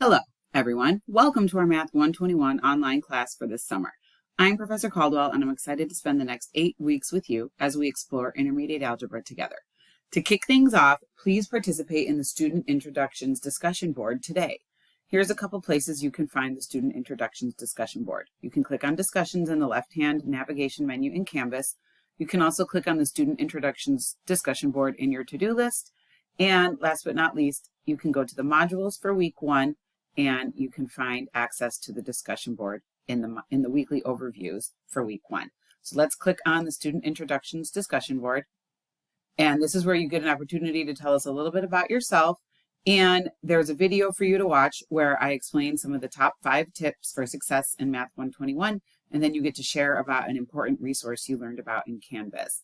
Hello, everyone. Welcome to our Math 121 online class for this summer. I'm Professor Caldwell, and I'm excited to spend the next 8 weeks with you as we explore intermediate algebra together. To kick things off, please participate in the Student Introductions discussion board today. Here's a couple places you can find the Student Introductions discussion board. You can click on Discussions in the left-hand navigation menu in Canvas. You can also click on the Student Introductions discussion board in your to-do list. And last but not least, you can go to the modules for week 1, and you can find access to the discussion board in the weekly overviews for week 1. So let's click on the Student Introductions discussion board. And this is where you get an opportunity to tell us a little bit about yourself. And there's a video for you to watch where I explain some of the top 5 tips for success in Math 121. And then you get to share about an important resource you learned about in Canvas.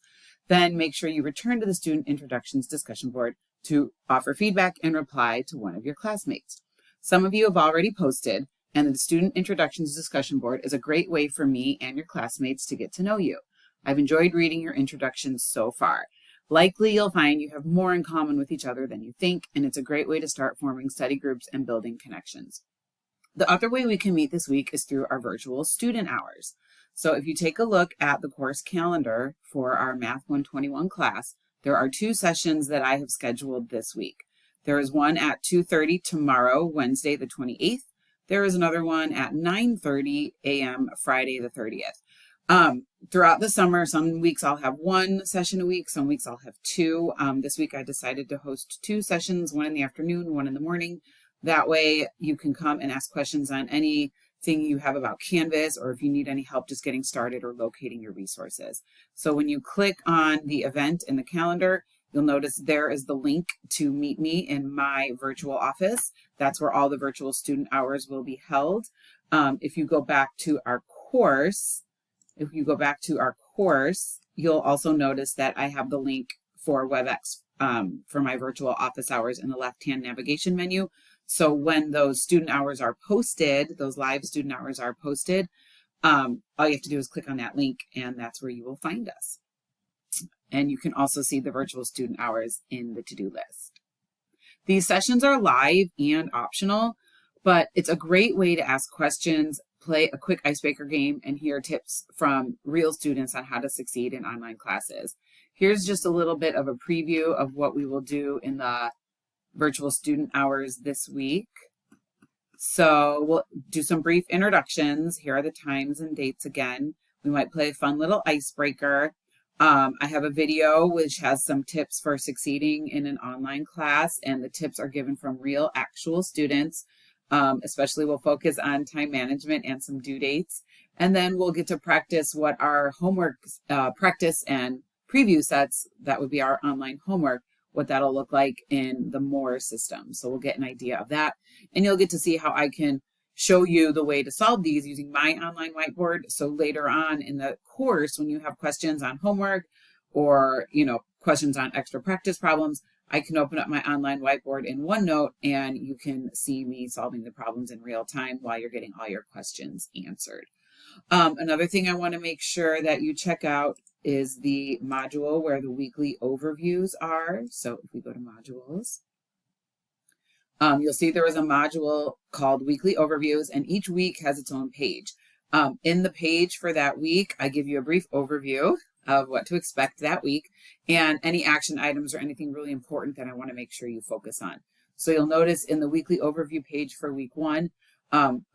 Then make sure you return to the Student Introductions discussion board to offer feedback and reply to one of your classmates. Some of you have already posted, and the Student Introductions discussion board is a great way for me and your classmates to get to know you. I've enjoyed reading your introductions so far. Likely you'll find you have more in common with each other than you think, and it's a great way to start forming study groups and building connections. The other way we can meet this week is through our virtual student hours. So if you take a look at the course calendar for our Math 121 class, there are 2 sessions that I have scheduled this week. There is one at 2:30 tomorrow, Wednesday the 28th. There is another one at 9:30 a.m. Friday the 30th. Throughout the summer, some weeks I'll have 1 session a week, some weeks I'll have 2. This week I decided to host 2 sessions, one in the afternoon, one in the morning. That way you can come and ask questions on anything you have about Canvas, or if you need any help just getting started or locating your resources. So when you click on the event in the calendar, you'll notice there is the link to meet me in my virtual office. That's where all the virtual student hours will be held. If you go back to our course, you'll also notice that I have the link for WebEx for my virtual office hours in the left-hand navigation menu. So when those student hours are posted, those live student hours are posted, all you have to do is click on that link, and that's where you will find us. And you can also see the virtual student hours in the to-do list. These sessions are live and optional, but it's a great way to ask questions, play a quick icebreaker game, and hear tips from real students on how to succeed in online classes. Here's just a little bit of a preview of what we will do in the virtual student hours this week. So we'll do some brief introductions. Here are the times and dates again. We might play a fun little icebreaker. I have a video which has some tips for succeeding in an online class, and the tips are given from real actual students. Especially we'll focus on time management and some due dates. And then we'll get to practice what our homework practice and preview sets, that would be our online homework, what that'll look like in the Moore system. So we'll get an idea of that. And you'll get to see how I can show you the way to solve these using my online whiteboard. So later on in the course, when you have questions on homework or, questions on extra practice problems, I can open up my online whiteboard in OneNote, and you can see me solving the problems in real time while you're getting all your questions answered. Another thing I want to make sure that you check out is the module where the weekly overviews are. So if we go to modules, you'll see there is a module called Weekly Overviews, and each week has its own page. In the page for that week, I give you a brief overview of what to expect that week and any action items or anything really important that I want to make sure you focus on. So you'll notice in the weekly overview page for week 1,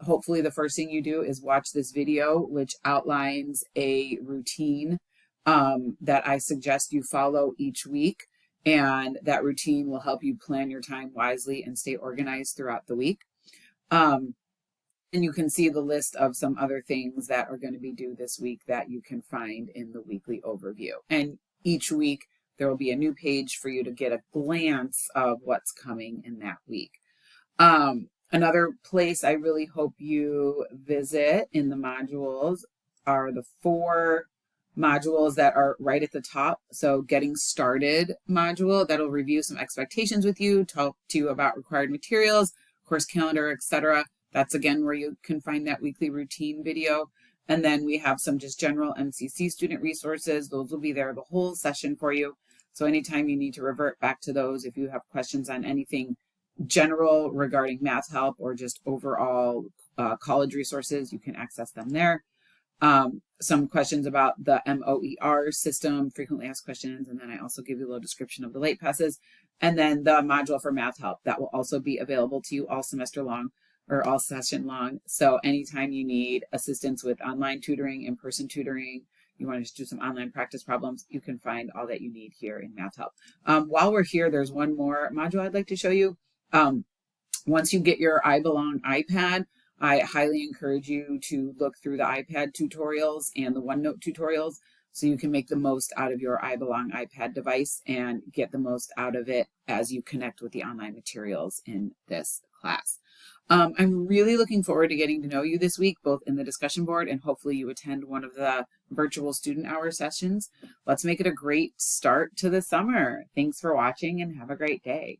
hopefully the first thing you do is watch this video, which outlines a routine that I suggest you follow each week. And that routine will help you plan your time wisely and stay organized throughout the week. And you can see the list of some other things that are going to be due this week that you can find in the weekly overview. And each week there will be a new page for you to get a glance of what's coming in that week. Another place I really hope you visit in the modules are the 4 modules that are right at the top. So getting started module, that'll review some expectations with you, talk to you about required materials, course calendar, etc. That's again where you can find that weekly routine video. And then we have some just general MCC student resources. Those will be there the whole session for you. So anytime you need to revert back to those, if you have questions on anything general regarding math help or just overall college resources, you can access them there. Some questions about the MOER system, frequently asked questions, and then I also give you a little description of the late passes, and then the module for math help that will also be available to you all semester long or all session long. So anytime you need assistance with online tutoring, in-person tutoring, you want to just do some online practice problems, you can find all that you need here in math help. While we're here, there's one more module I'd like to show you. Once you get your iBelong iPad, I highly encourage you to look through the iPad tutorials and the OneNote tutorials so you can make the most out of your iBelong iPad device and get the most out of it as you connect with the online materials in this class. I'm really looking forward to getting to know you this week, both in the discussion board and hopefully you attend one of the virtual student hour sessions. Let's make it a great start to the summer. Thanks for watching and have a great day.